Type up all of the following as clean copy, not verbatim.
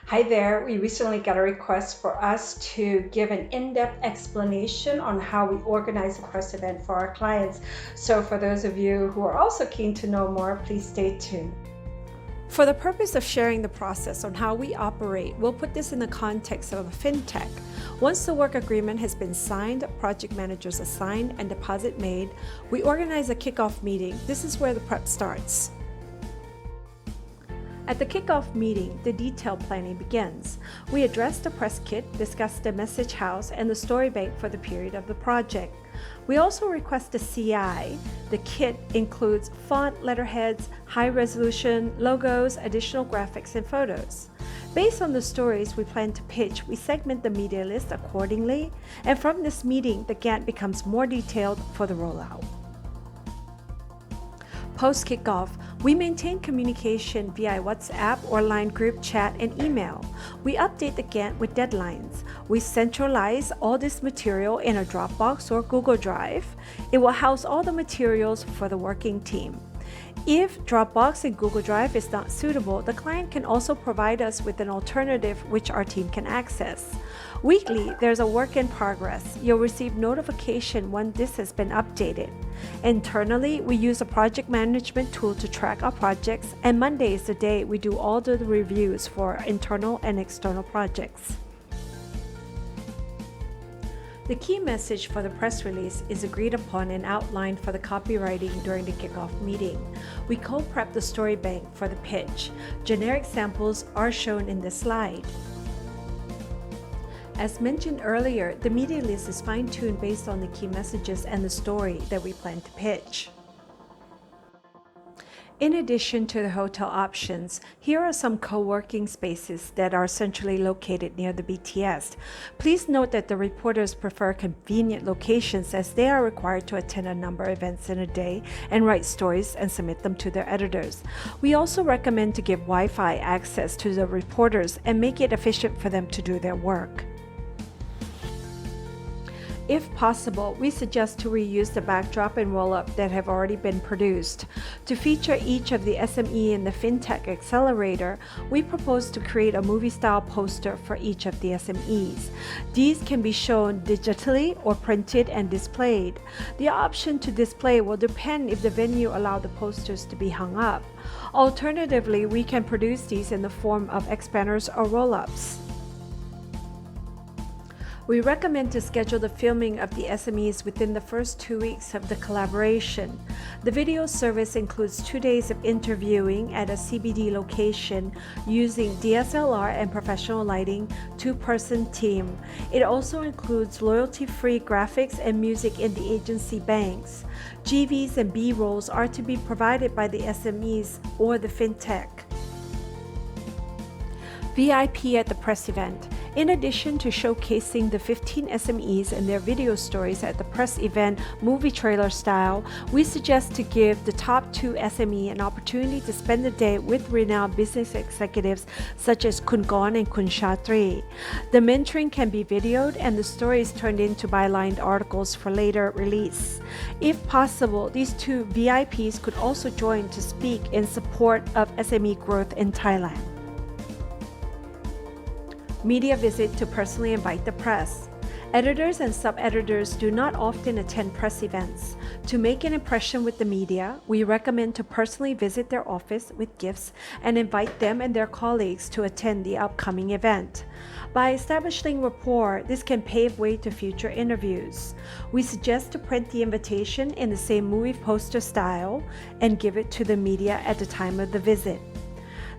Hi there. We recently got a request for us to give an in-depth explanation on how we organize a press event for our clients. So for those of you who are also keen to know more, please stay tuned. For the purpose of sharing the process on how we operate, we'll put this in the context of a fintech. Once the work agreement has been signed, project managers assigned, and deposit made, we organize a kickoff meeting. This is where the prep starts. At the kickoff meeting, the detailed planning begins. We address the press kit, discuss the message house, and the story bank for the period of the project. We also request a CI. The kit includes font, letterheads, high resolution, logos, additional graphics, and photos. Based on the stories we plan to pitch, we segment the media list accordingly, and from this meeting, the Gantt becomes more detailed for the rollout. Post-kickoff, we maintain communication via WhatsApp or line group chat and email. We update the Gantt with deadlines. We centralize all this material in a Dropbox or Google Drive. It will house all the materials for the working team. If Dropbox and Google Drive is not suitable, the client can also provide us with an alternative which our team can access. Weekly, there's a work in progress. You'll receive notification when this has been updated. Internally, we use a project management tool to track our projects, and Monday is the day we do all the reviews for internal and external projects. The key message for the press release is agreed upon and outlined for the copywriting during the kickoff meeting. We co-prep the story bank for the pitch. Generic samples are shown in this slide. As mentioned earlier, the media list is fine-tuned based on the key messages and the story that we plan to pitch. In addition to the hotel options, here are some co-working spaces that are centrally located near the BTS. Please note that the reporters prefer convenient locations as they are required to attend a number of events in a day and write stories and submit them to their editors. We also recommend to give Wi-Fi access to the reporters and make it efficient for them to do their work. If possible, we suggest to reuse the backdrop and roll-up that have already been produced. To feature each of the SME in the FinTech Accelerator, we propose to create a movie-style poster for each of the SMEs. These can be shown digitally or printed and displayed. The option to display will depend if the venue allows the posters to be hung up. Alternatively, we can produce these in the form of expanders or roll-ups. We recommend to schedule the filming of the SMEs within the first 2 weeks of the collaboration. The video service includes 2 days of interviewing at a CBD location using DSLR and professional lighting, 2-person team. It also includes royalty-free graphics and music in the agency banks. GVs and B-rolls are to be provided by the SMEs or the FinTech. VIP at the press event. In addition to showcasing the 15 SMEs and their video stories at the press event movie trailer style, we suggest to give the top 2 SME an opportunity to spend the day with renowned business executives such as Kun Gon and Kun Shatri. The mentoring can be videoed and the stories turned into bylined articles for later release. If possible, these 2 VIPs could also join to speak in support of SME growth in Thailand. Media visit to personally invite the press. Editors and sub-editors do not often attend press events. To make an impression with the media, we recommend to personally visit their office with gifts and invite them and their colleagues to attend the upcoming event. By establishing rapport, this can pave way to future interviews. We suggest to print the invitation in the same movie poster style and give it to the media at the time of the visit.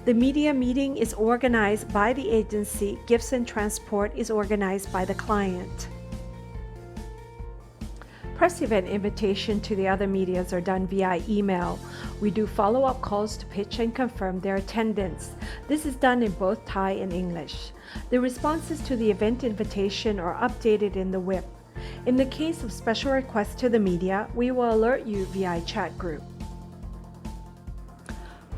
The media meeting is organized by the agency. Gifts and transport is organized by the client. Press event invitation to the other medias are done via email. We do follow-up calls to pitch and confirm their attendance. This is done in both Thai and English. The responses to the event invitation are updated in the WIP. In the case of special requests to the media, we will alert you via chat group.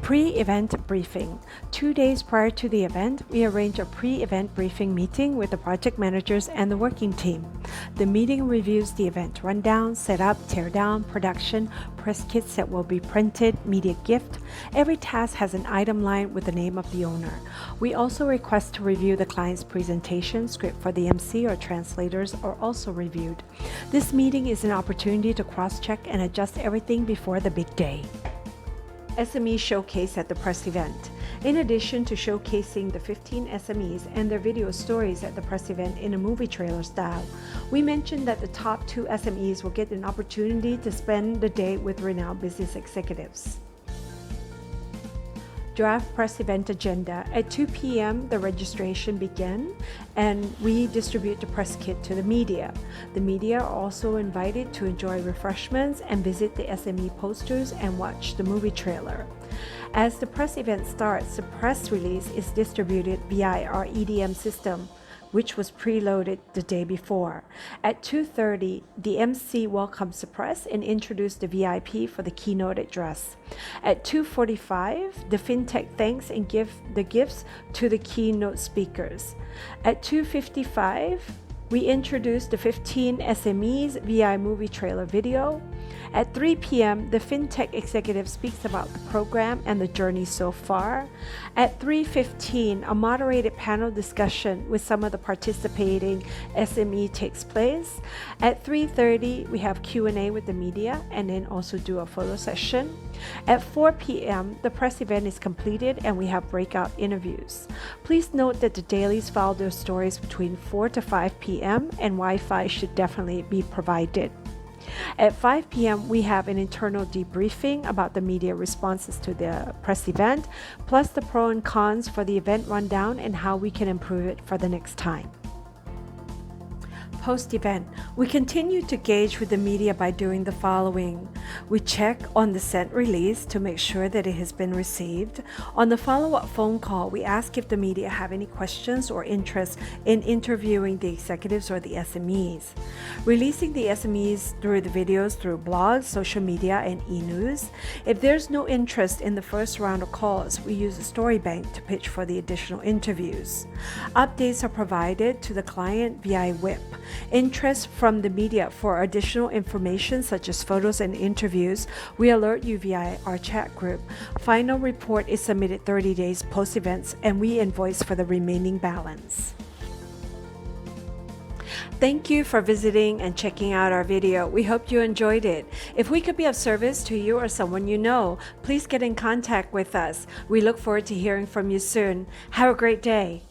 Pre-event briefing. 2 days prior to the event, we arrange a pre-event briefing meeting with the project managers and the working team. The meeting reviews the event rundown, setup, teardown, production, press kits that will be printed, media gift. Every task has an item line with the name of the owner. We also request to review the client's presentation. Script for the MC or translators are also reviewed. This meeting is an opportunity to cross-check and adjust everything before the big day. SME Showcase at the press event. In addition to showcasing the 15 SMEs and their video stories at the press event in a movie trailer style, we mentioned that the top 2 SMEs will get an opportunity to spend the day with renowned business executives. Draft press event agenda. At 2 p.m., the registration began and we distribute the press kit to the media. The media are also invited to enjoy refreshments and visit the SME posters and watch the movie trailer. As the press event starts, the press release is distributed via our EDM system, which was preloaded the day before. At 2:30, the MC welcomes the press and introduces the VIP for the keynote address. At 2:45, the FinTech thanks and give the gifts to the keynote speakers. At 2:55, we introduce the 15 SMEs via movie trailer video. At 3 p.m., the FinTech executive speaks about the program and the journey so far. At 3:15, a moderated panel discussion with some of the participating SME takes place. At 3:30, we have Q&A with the media and then also do a photo session. At 4 p.m., the press event is completed and we have breakout interviews. Please note that the dailies file their stories between 4 to 5 p.m. and Wi-Fi should definitely be provided. At 5 p.m., we have an internal debriefing about the media responses to the press event, plus the pros and cons for the event rundown and how we can improve it for the next time. Post-event, we continue to gauge with the media by doing the following. We check on the sent release to make sure that it has been received. On the follow-up phone call, we ask if the media have any questions or interest in interviewing the executives or the SMEs. Releasing the SMEs through the videos through blogs, social media, and e-news. If there's no interest in the first round of calls, we use a story bank to pitch for the additional interviews. Updates are provided to the client via WIP. Interest from the media for additional information such as photos and interviews, we alert you via our chat group. Final report is submitted 30 days post-events and we invoice for the remaining balance. Thank you for visiting and checking out our video. We hope you enjoyed it. If we could be of service to you or someone you know, please get in contact with us. We look forward to hearing from you soon. Have a great day.